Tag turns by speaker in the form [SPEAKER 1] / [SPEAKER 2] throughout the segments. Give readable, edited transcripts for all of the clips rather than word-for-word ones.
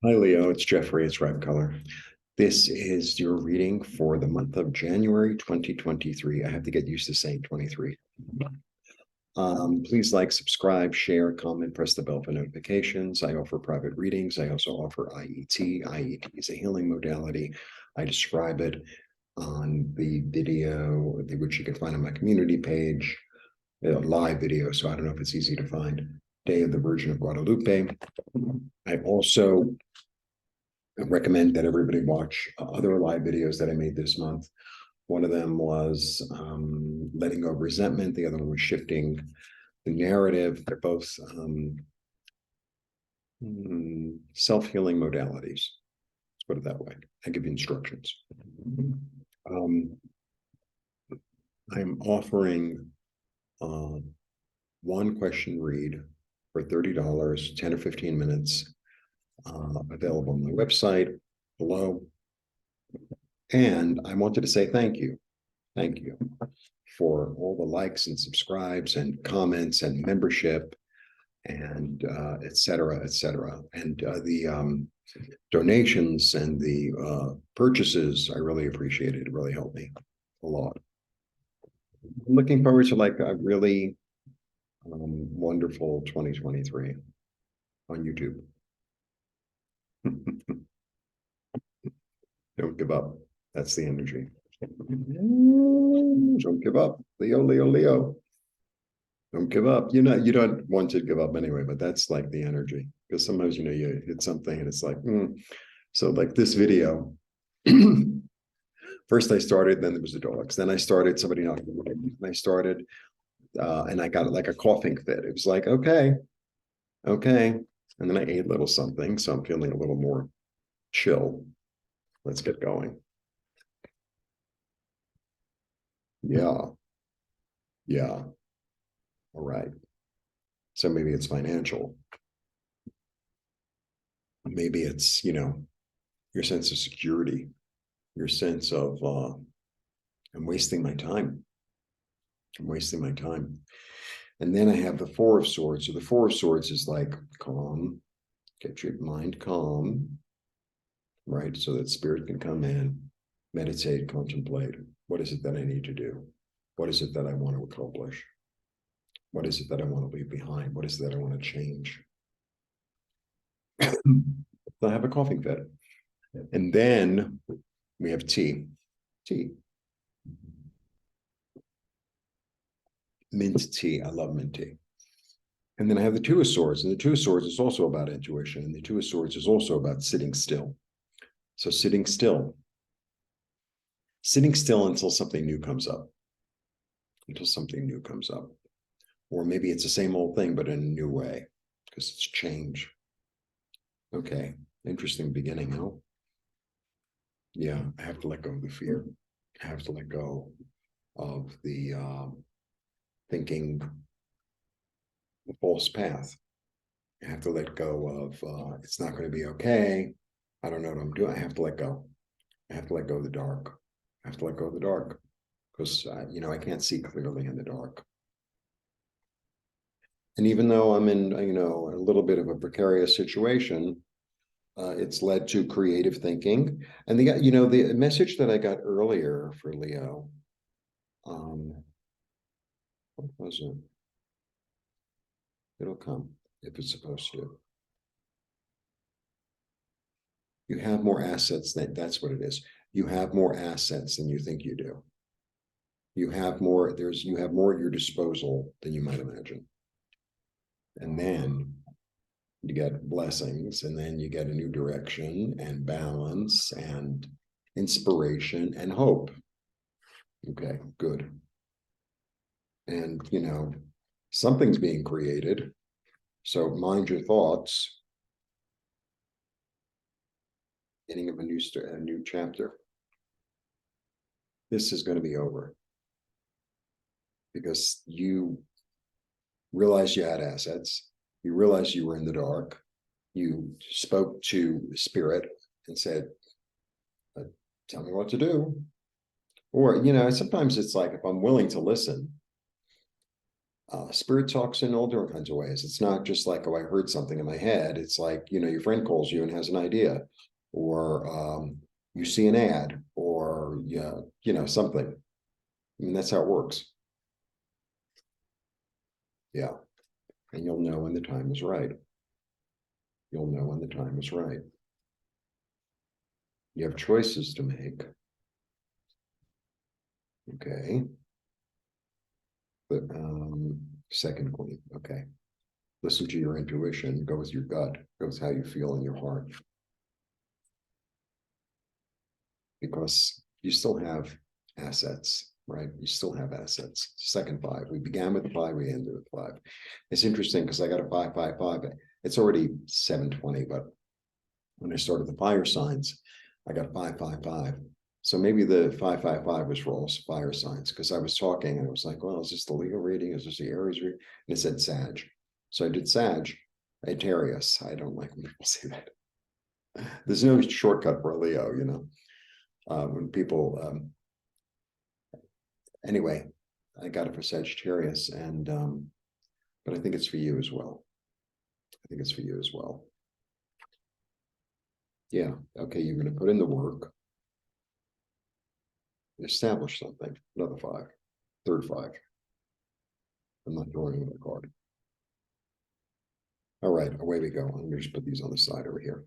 [SPEAKER 1] Hi, Leo. It's Jeffrey. It's Ripecolor. This is your reading for the month of January 2023. I have to get used to saying 23. Please like, subscribe, share, comment, press the bell for notifications. I offer private readings. I also offer IET. IET is a healing modality. I describe it on the video, which you can find on my community page, a live video. So I don't know if it's easy to find. Day of the Virgin of Guadalupe. I also recommend that everybody watch other live videos that I made this month. One of them was letting go of resentment. The other one was shifting the narrative. They're both self-healing modalities. Let's put it that way. I give you instructions. I'm offering one question read for $30, 10 or 15 minutes, available on my website below. And I wanted to say thank you. Thank you for all the likes and subscribes and comments and membership and et cetera, et cetera. And the donations and the purchases, I really appreciate it. It really helped me a lot. I'm looking forward to like a really wonderful 2023 on YouTube. Don't give up. That's the energy. Don't give up. Leo, Leo, Leo. Don't give up. You don't want to give up anyway, but that's like the energy. Because sometimes, you hit something and it's like, So like this video, first I started, then there was the dogs. Then I started, somebody knocked on the door, and I started, and I got like a coughing fit. It was like, okay. And then I ate a little something, so I'm feeling a little more chill. Let's get going. Yeah. All right. So maybe it's financial. Maybe it's, your sense of security, your sense of, I'm wasting my time. I'm wasting my time. And then I have the Four of Swords. So the Four of Swords is like calm, get your mind calm, right? So that spirit can come in, meditate, contemplate. What is it that I need to do? What is it that I want to accomplish? What is it that I want to leave behind? What is it that I want to change? I have a coughing fit. And then we have tea. Mint tea. I love mint tea. And then I have the Two of Swords. And the Two of Swords is also about intuition. And the Two of Swords is also about sitting still. So sitting still until something new comes up. Or maybe it's the same old thing, but in a new way, because it's change. Okay, interesting beginning, huh? Yeah, I have to let go of the fear. I have to let go of the thinking the false path. I have to let go of it's not going to be okay. I don't know what I'm doing. I have to let go. I have to let go of the dark. I have to let go of the dark because I can't see clearly in the dark. And even though I'm in a little bit of a precarious situation, it's led to creative thinking. And the message that I got earlier for Leo, what was it? It'll come if it's supposed to. You have more assets that's what it is. You have more assets than you think you do. You have more at your disposal than you might imagine. And then you get blessings, and then you get a new direction and balance and inspiration and hope. Okay, good. And something's being created. So mind your thoughts. Beginning of a new chapter. This is going to be over because you realized you had assets. You realized you were in the dark. You spoke to spirit and said, tell me what to do. Or, sometimes it's like, if I'm willing to listen, Spirit talks in all different kinds of ways. It's not just like, oh, I heard something in my head. It's like, your friend calls you and has an idea, or you see an ad, or yeah, something. I mean, that's how it works. Yeah. And you'll know when the time is right. You'll know when the time is right. You have choices to make. Okay. But second queen. Okay. Listen to your intuition. Go with your gut. Go with how you feel in your heart. Because you still have assets, right? You still have assets. Second five. We began with the five, we ended with five. It's interesting because I got a 555. It's already 7:20, but when I started the fire signs, I got 555. So maybe the 555 was for all fire signs, because I was talking and I was like, well, is this the Leo reading? Is this the Aries reading? And it said Sag. So I did Sag, Atarius. I don't like when people say that. There's no shortcut for a Leo, when people anyway, I got it for Sagittarius, and but I think it's for you as well. I think it's for you as well. Yeah. Okay, you're going to put in the work, establish something. Another five, third five. I'm not drawing another card. All right, away we go. I'm going to just put these on the side over here.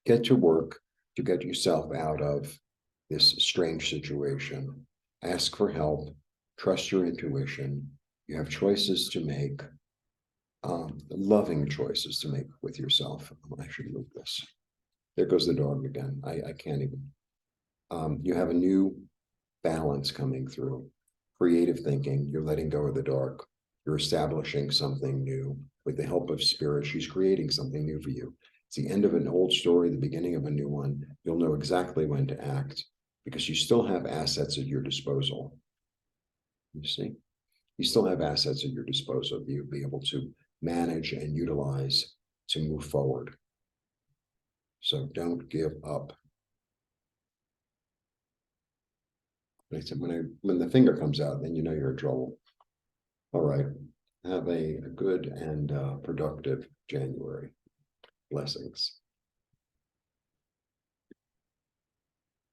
[SPEAKER 1] Get to work to get yourself out of this strange situation. Ask for help. Trust your intuition. You have choices to make, loving choices to make with yourself. I should move this. There goes the dog again. I can't even. You have a new balance coming through. Creative thinking. You're letting go of the dark. You're establishing something new. With the help of spirit, she's creating something new for you. It's the end of an old story, the beginning of a new one. You'll know exactly when to act because you still have assets at your disposal. You see? You still have assets at your disposal. You'll be able to manage and utilize to move forward. So don't give up. I said, when the finger comes out, then you know you're in trouble. All right. Have a good and productive January. Blessings.